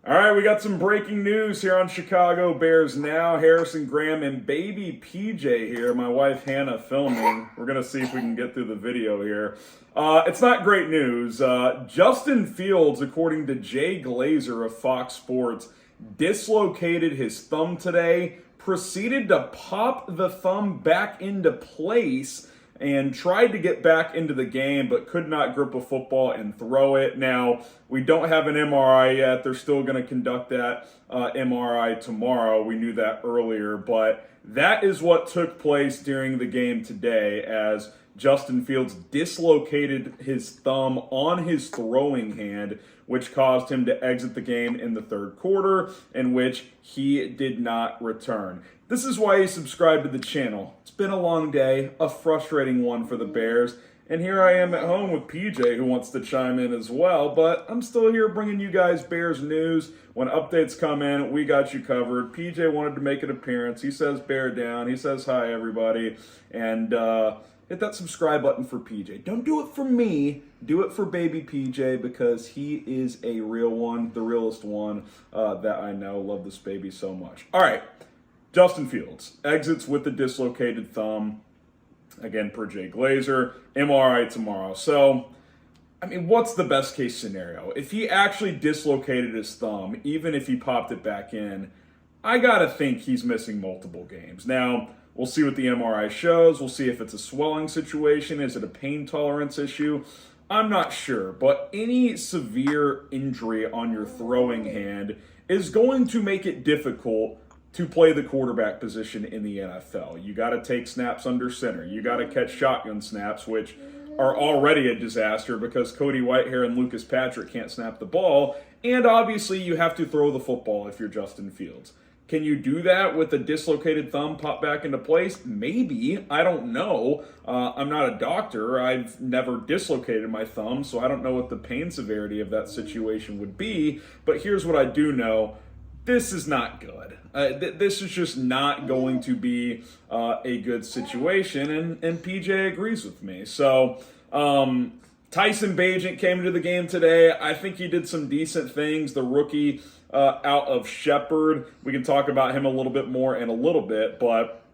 All right, we got some breaking news here on Chicago Bears Now. Harrison Graham and baby PJ here. My wife Hannah filming. We're going to see if we can get through the video here. It's not great news. Justin Fields, according to Jay Glazer of Fox Sports, dislocated his thumb today, proceeded to pop the thumb back into place, and tried to get back into the game, but could not grip a football and throw it. Now, we don't have an MRI yet. They're still going to conduct that MRI tomorrow. We knew that earlier, but that is what took place during the game today as Justin Fields dislocated his thumb on his throwing hand, which caused him to exit the game in the third quarter, in which he did not return. This is why you subscribe to the channel. It's been a long day, a frustrating one for the Bears, and here I am at home with PJ who wants to chime in as well, but I'm still here bringing you guys Bears news. When updates come in, we got you covered. PJ wanted to make an appearance. He says bear down. He says hi, everybody, and hit that subscribe button for PJ. Don't do it for me. Do it for baby PJ because he is a real one, the realest one that I know. Love this baby so much. All right. Justin Fields exits with the dislocated thumb. Again, per Jay Glazer. MRI tomorrow. So, I mean, what's the best case scenario? If he actually dislocated his thumb, even if he popped it back in, I gotta think he's missing multiple games. Now, we'll see what the MRI shows. We'll see if it's a swelling situation. Is it a pain tolerance issue? I'm not sure, but any severe injury on your throwing hand is going to make it difficult to play the quarterback position in the NFL. You got to take snaps under center. You got to catch shotgun snaps, which are already a disaster because Cody Whitehair and Lucas Patrick can't snap the ball. And obviously, you have to throw the football if you're Justin Fields. Can you do that with a dislocated thumb pop back into place? Maybe. I don't know. I'm not a doctor. I've never dislocated my thumb, so I don't know what the pain severity of that situation would be. But here's what I do know. This is not good. This is just not going to be a good situation, and PJ agrees with me. So, Tyson Bagent came into the game today. I think he did some decent things. The rookie out of Shepherd. We can talk about him a little bit more in a little bit, but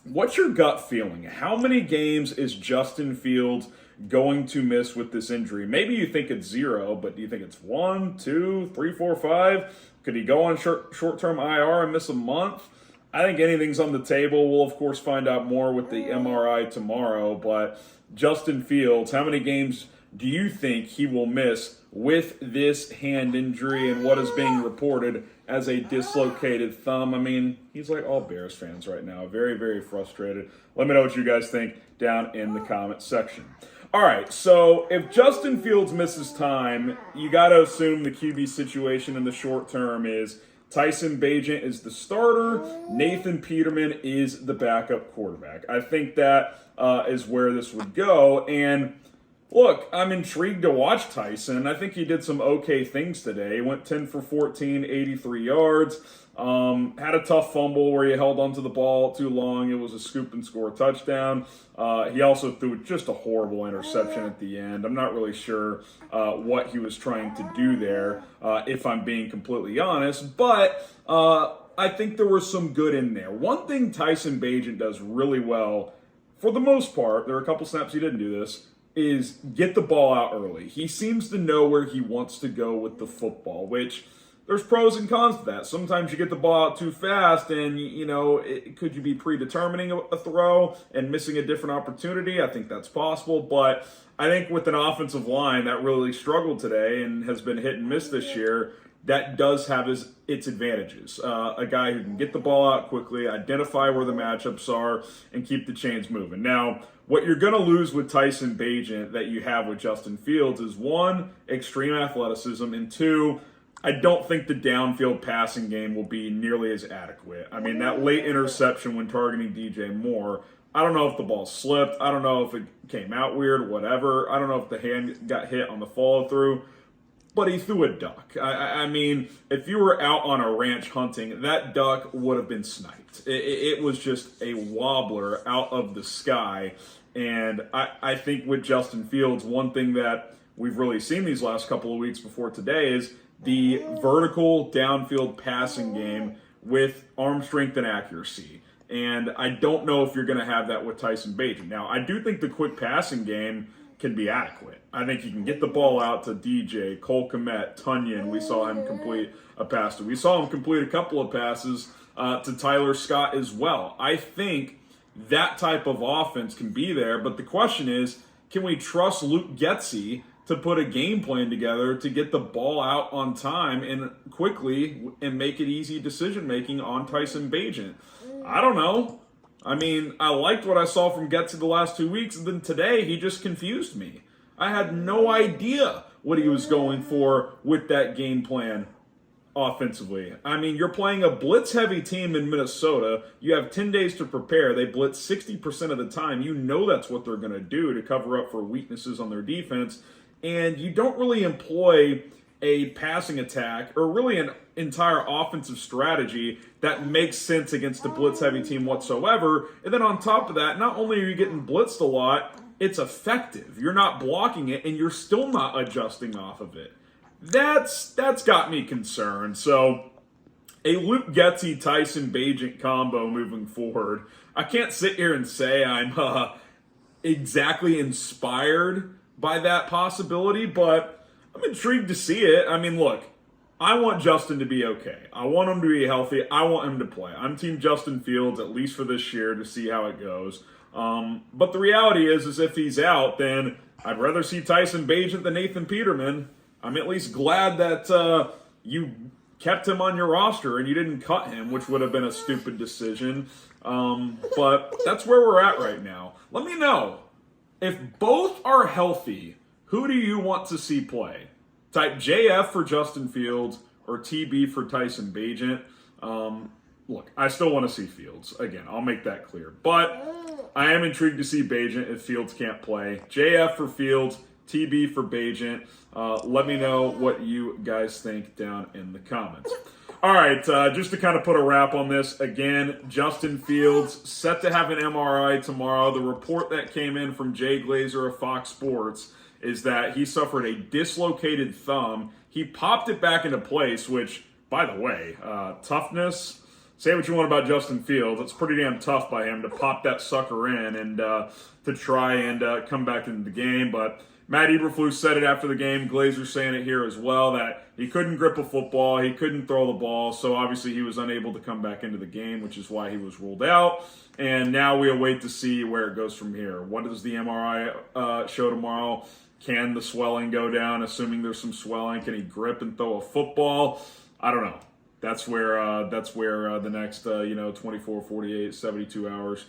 what's your gut feeling? How many games is Justin Fields going to miss with this injury? Maybe you think it's 0, but do you think it's 1, 2, 3, 4, 5? Could he go on short-term IR and miss a month? I think anything's on the table. We'll, of course, find out more with the MRI tomorrow. But Justin Fields, how many games do you think he will miss with this hand injury and what is being reported as a dislocated thumb? I mean, he's like all Bears fans right now. Very, very frustrated. Let me know what you guys think down in the comment section. All right, so if Justin Fields misses time, you got to assume the QB situation in the short term is Tyson Bagent is the starter, Nathan Peterman is the backup quarterback. I think that is where this would go, and look, I'm intrigued to watch Tyson. I think he did some okay things today. He went 10 for 14, 83 yards. Had a tough fumble where he held onto the ball too long. It was a scoop and score touchdown. He also threw just a horrible interception at the end. I'm not really sure what he was trying to do there, if I'm being completely honest. But I think there was some good in there. One thing Tyson Bagent does really well, for the most part, there are a couple snaps he didn't do this, is get the ball out early. He seems to know where he wants to go with the football, which there's pros and cons to that. Sometimes you get the ball out too fast and, could you be predetermining a throw and missing a different opportunity? I think that's possible, but I think with an offensive line that really struggled today and has been hit and miss this year, that does have its advantages. A guy who can get the ball out quickly, identify where the matchups are, and keep the chains moving. Now, what you're going to lose with Tyson Bagent that you have with Justin Fields is 1, extreme athleticism, and 2, I don't think the downfield passing game will be nearly as adequate. I mean, that late interception when targeting DJ Moore, I don't know if the ball slipped. I don't know if it came out weird, whatever. I don't know if the hand got hit on the follow-through. But he threw a duck. I mean, if you were out on a ranch hunting, that duck would have been sniped. It was just a wobbler out of the sky. And I think with Justin Fields, one thing that we've really seen these last couple of weeks before today is the vertical downfield passing game with arm strength and accuracy. And I don't know if you're going to have that with Tyson Bagent. Now, I do think the quick passing game can be adequate. I think you can get the ball out to DJ, Cole Kmet, Tunyon. We saw him complete a pass. We saw him complete a couple of passes to Tyler Scott as well. I think that type of offense can be there, but the question is, can we trust Luke Getsy to put a game plan together to get the ball out on time and quickly and make it easy decision-making on Tyson Bagent? I don't know. I mean, I liked what I saw from Getsy the last 2 weeks, and then today he just confused me. I had no idea what he was going for with that game plan offensively. I mean, you're playing a blitz-heavy team in Minnesota. You have 10 days to prepare. They blitz 60% of the time. You know that's what they're going to do to cover up for weaknesses on their defense. And you don't really employ a passing attack or really an entire offensive strategy that makes sense against a blitz-heavy team whatsoever. And then on top of that, not only are you getting blitzed a lot, it's effective. You're not blocking it, and you're still not adjusting off of it. That's got me concerned. So a Luke Getsy Tyson Bagent combo moving forward. I can't sit here and say I'm exactly inspired by that possibility, but I'm intrigued to see it. I mean, look, I want Justin to be okay. I want him to be healthy. I want him to play. I'm Team Justin Fields, at least for this year, to see how it goes. But the reality is if he's out, then I'd rather see Tyson Bagent than Nathan Peterman. I'm at least glad that you kept him on your roster and you didn't cut him, which would have been a stupid decision. But that's where we're at right now. Let me know. If both are healthy, who do you want to see play? Type JF for Justin Fields or TB for Tyson Bagent. Look, I still want to see Fields. Again, I'll make that clear. But I am intrigued to see Bagent if Fields can't play. JF for Fields, TB for Bagent. Let me know what you guys think down in the comments. All right, just to kind of put a wrap on this, again, Justin Fields set to have an MRI tomorrow. The report that came in from Jay Glazer of Fox Sports is that he suffered a dislocated thumb. He popped it back into place, which, by the way, toughness. Say what you want about Justin Fields. It's pretty damn tough by him to pop that sucker in and to try and come back into the game. But Matt Eberflus said it after the game. Glazer's saying it here as well, that he couldn't grip a football. He couldn't throw the ball. So obviously he was unable to come back into the game, which is why he was ruled out. And now we await to see where it goes from here. What does the MRI show tomorrow? Can the swelling go down, assuming there's some swelling? Can he grip and throw a football? I don't know. That's where the next 24, 48, 72 hours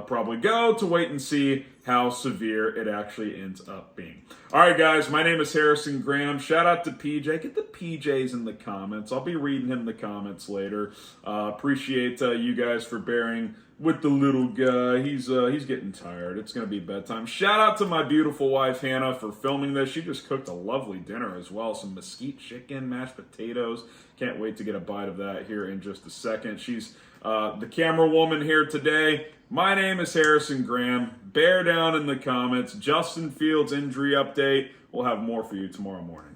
probably go to wait and see how severe it actually ends up being. All right, guys, my name is Harrison Graham. Shout out to PJ. Get the PJs in the comments. I'll be reading him in the comments later. Appreciate you guys for bearing with the little guy. He's getting tired. It's going to be bedtime. Shout out to my beautiful wife, Hannah, for filming this. She just cooked a lovely dinner as well. Some mesquite chicken, mashed potatoes. Can't wait to get a bite of that here in just a second. She's the camera woman here today. My name is Harrison Graham. Bear down in the comments. Justin Fields injury update. We'll have more for you tomorrow morning.